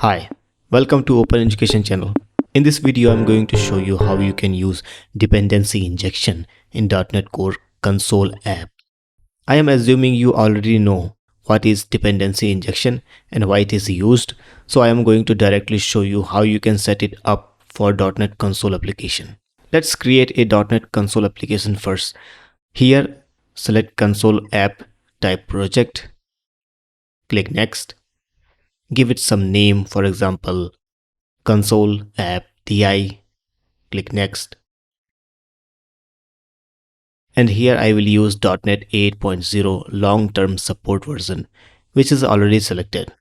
Hi, welcome to Open Education channel. In this video, I'm going to show you how you can use dependency injection in .NET Core console app. I am assuming you already know what is dependency injection and why it is used, so I am going to directly show you how you can set it up for .NET console application. Let's create a .NET console application first. Here, select console app, type project, click next, give it some name, for example, console app di, click next, and here I will use .NET 8.0 long-term support version, which is already selected.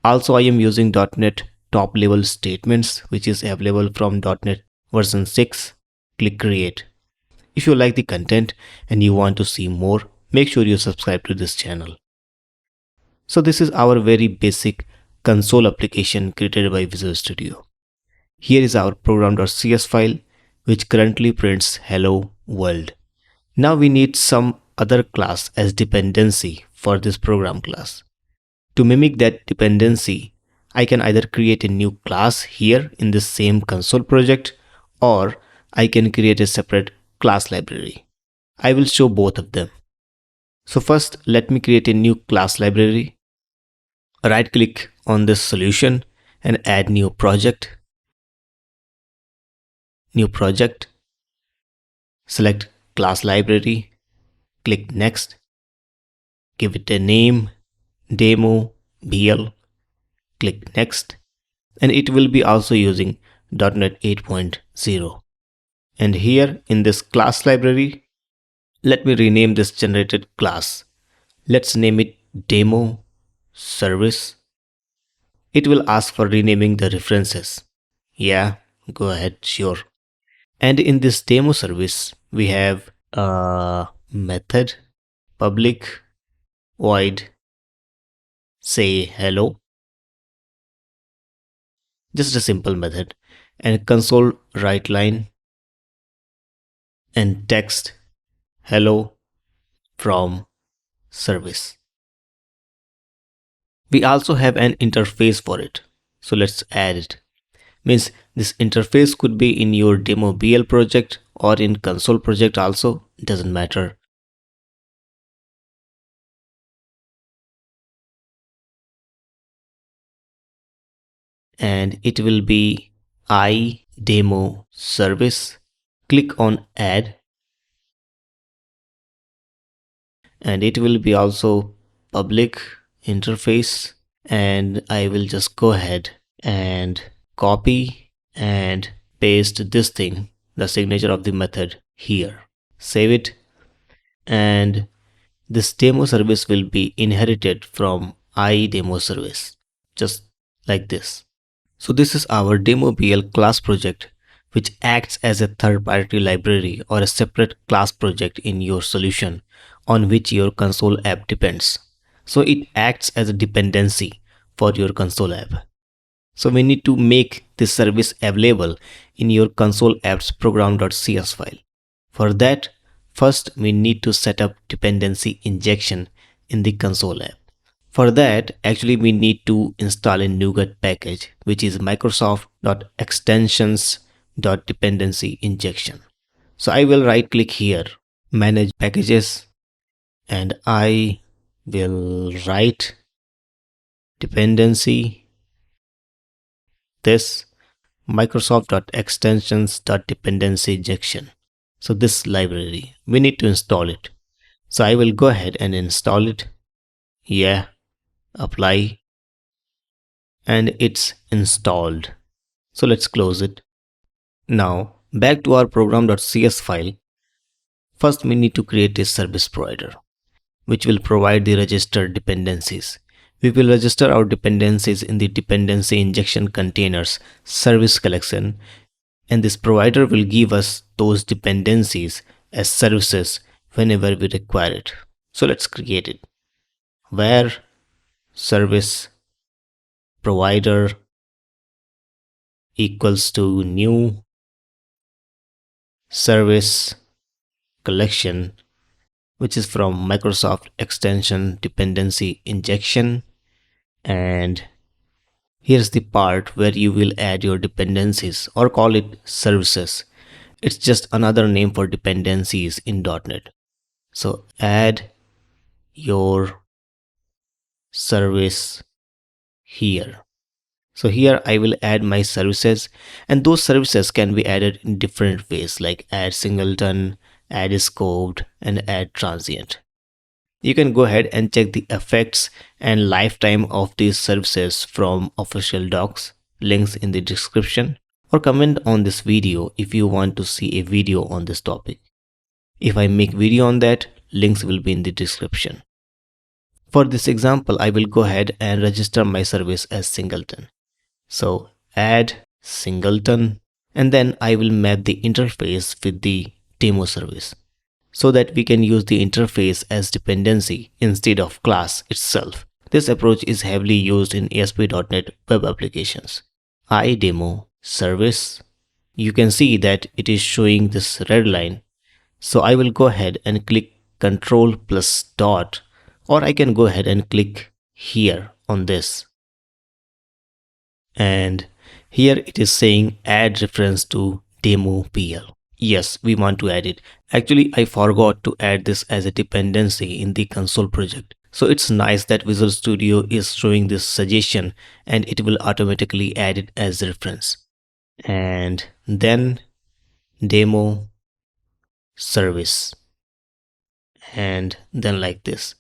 Also, I am using .NET top level statements, which is available from .NET version 6. Click create. If you like the content and you want to see more, make sure you subscribe to this channel. So this is our very basic console application created by Visual Studio. Here is our program.cs file, which currently prints hello world. Now we need some other class as dependency for this program class. To mimic that dependency, I can either create a new class here in this same console project, or I can create a separate class library. I will show both of them. So first, let me create a new class library. Right click on this solution and add new project. New project. Select class library. Click next. Give it a name, demo, BL. Click next. And it will be also using .NET 8.0. And here in this class library, let me rename this generated class. Let's name it demo service. It will ask for renaming the references. Yeah, go ahead, sure. And in this demo service, we have a method, public void say hello, just a simple method, and console write line and text hello from service. We also have an interface for it, so let's add it. Means this interface could be in your demo BL project or in console project also, it doesn't matter. And it will be I demo service. Click on add, and it will be also public interface, and I will just go ahead and copy and paste this thing, the signature of the method here. Save it, and this demo service will be inherited from I demo service, just like this. So this is our demo BL class project, which acts as a third-party library or a separate class project in your solution on which your console app depends. So it acts as a dependency for your console app. So we need to make this service available in your console app's program.cs file. For that, first we need to set up dependency injection in the console app. For that, actually we need to install a NuGet package, which is microsoft.extensions.dependency injection. So I will right click here, manage packages, and I will write dependency, this microsoft.extensions.dependency injection. So this library, we need to install it. So I will go ahead and install it. Yeah, apply, and it's installed. So let's close it. Now back to our program.cs file. First we need to create a service provider, which will provide the registered dependencies. We will register our dependencies in the dependency injection containers service collection, and this provider will give us those dependencies as services whenever we require it. So let's create it. Where service provider equals to new service collection, which is from Microsoft extension dependency injection, and Here's the part where you will add your dependencies or call it services. It's just another name for dependencies in .NET. So add your service here. So here I will add my services, and those services can be added in different ways like add singleton, add scoped, and add transient. You can go ahead and check the effects and lifetime of these services from official docs, links in the description, or comment on this video if you want to see a video on this topic. If I make video on that, links will be in the description. For this example, I will go ahead and register my service as singleton. So add singleton, and then I will map the interface with the demo service so that we can use the interface as dependency instead of class itself. This approach is heavily used in ASP.NET web applications. iDemo service, you can see that it is showing this red line. So I will go ahead and click Control plus dot, or I can go ahead and click here on this. And here it is saying add reference to demo PL. Yes, we want to add it. Actually, I forgot to add this as a dependency in the console project. So it's nice that Visual Studio is showing this suggestion and it will automatically add it as a reference. And then demo service. And then like this.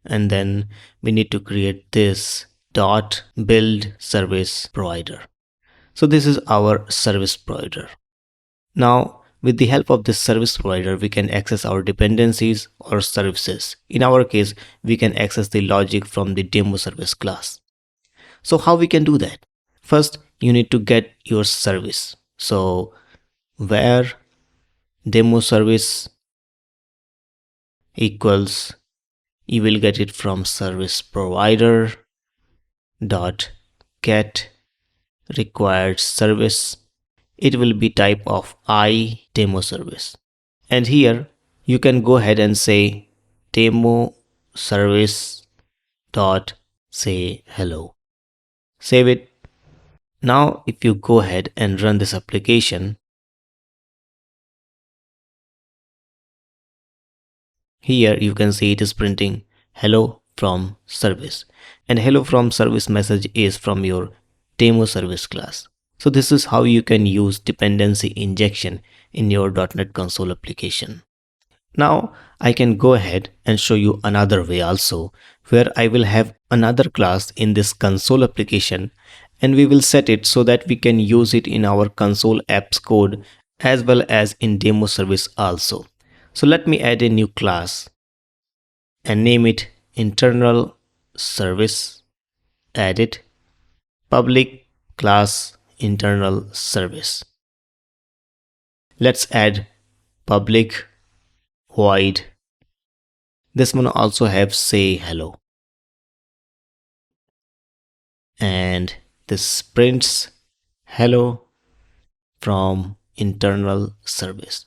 And then we need to create this dot build service provider. So this is our service provider. Now, with the help of this service provider, we can access our dependencies or services. In our case, we can access the logic from the demo service class. So how we can do that? First, you need to get your service. So where demo service equals, you will get it from service provider dot get required service. It will be type of iDemo service. And here you can go ahead and say demo service dot say hello. Save it. Now if you go ahead and run this application, here you can see it is printing hello from service, and hello from service message is from your demo service class. So this is how you can use dependency injection in your .NET Console application. Now I can go ahead and show you another way also, where I will have another class in this console application, and we will set it so that we can use it in our console apps code as well as in demo service also. So let me add a new class and name it internal service. Add it public class internal service. Let's add public void. This one also have say hello. And this prints hello from internal service.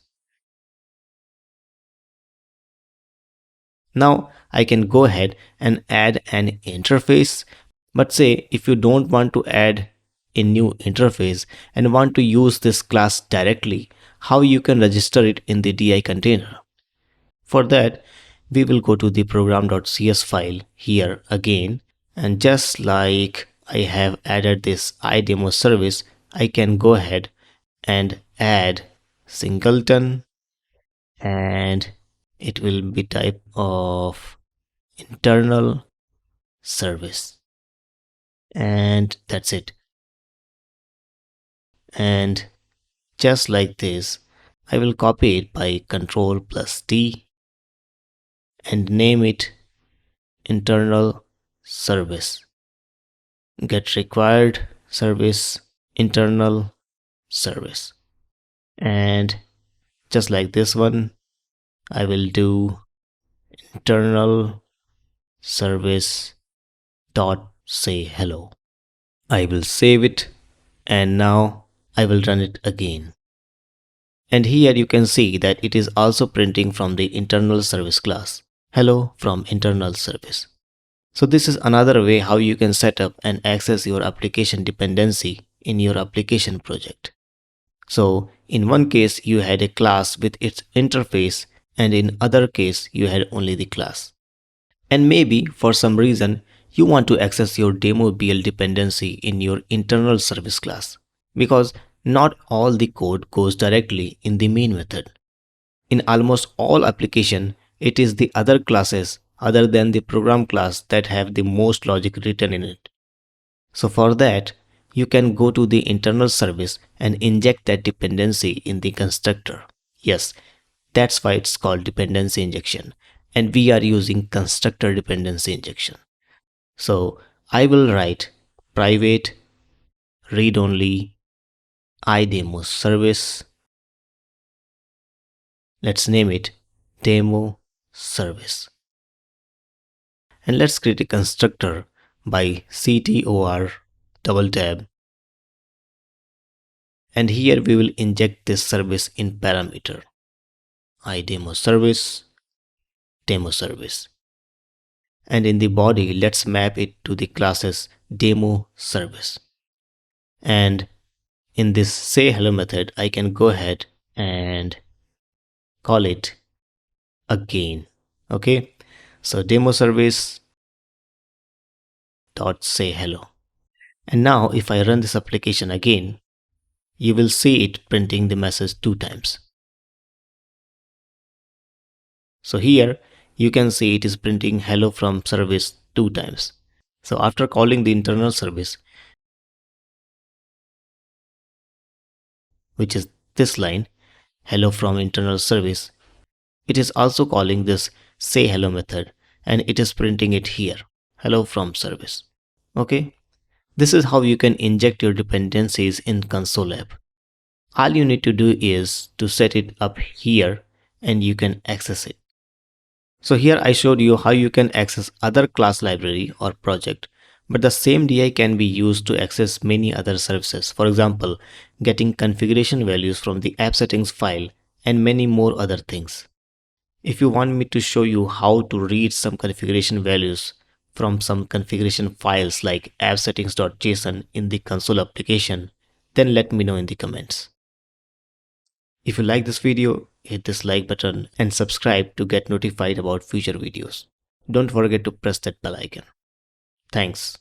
Now I can go ahead and add an interface, but say if you don't want to add a new interface and want to use this class directly, how you can register it in the DI container? For that, we will go to the program.cs file here again, and just like I have added this iDemo service, I can go ahead and add singleton, and it will be type of internal service, and that's it. And just like this, I will copy it by Control plus T and name it internal service. Get required service internal service. And just like this one, I will do internal service dot say hello. I will save it, and now I will run it again. And here you can see that it is also printing from the internal service class hello from internal service. So this is another way how you can set up and access your application dependency in your application project. So in one case you had a class with its interface, and in other case you had only the class. And maybe for some reason you want to access your demo BL dependency in your internal service class, because not all the code goes directly in the main method. In almost all application, it is the other classes other than the program class that have the most logic written in it. So for that, you can go to the internal service and inject that dependency in the constructor. Yes, that's why it's called dependency injection. And we are using constructor dependency injection. So I will write private read only idemo service. Let's name it demo service. And let's create a constructor by ctor double tab, and here we will inject this service in parameter idemo service demo service, and in the body let's map it to the classes demo service. And in this say hello method I can go ahead and call it again. Okay, so demo service dot say hello. And now if I run this application again, you will see it printing the message 2 times. So here you can see it is printing hello from service 2 times. So after calling the internal service, which is this line, hello from internal service, it is also calling this say hello method, and it is printing it here, hello from service. Okay, this is how you can inject your dependencies in console app. All you need to do is to set it up here and you can access it. So here I showed you how you can access other class library or project, but the same DI can be used to access many other services. For example, getting configuration values from the app settings file and many more other things. If you want me to show you how to read some configuration values from some configuration files like appsettings.json in the console application, then let me know in the comments. If you like this video, hit this like button and subscribe to get notified about future videos. Don't forget to press that bell icon. Thanks.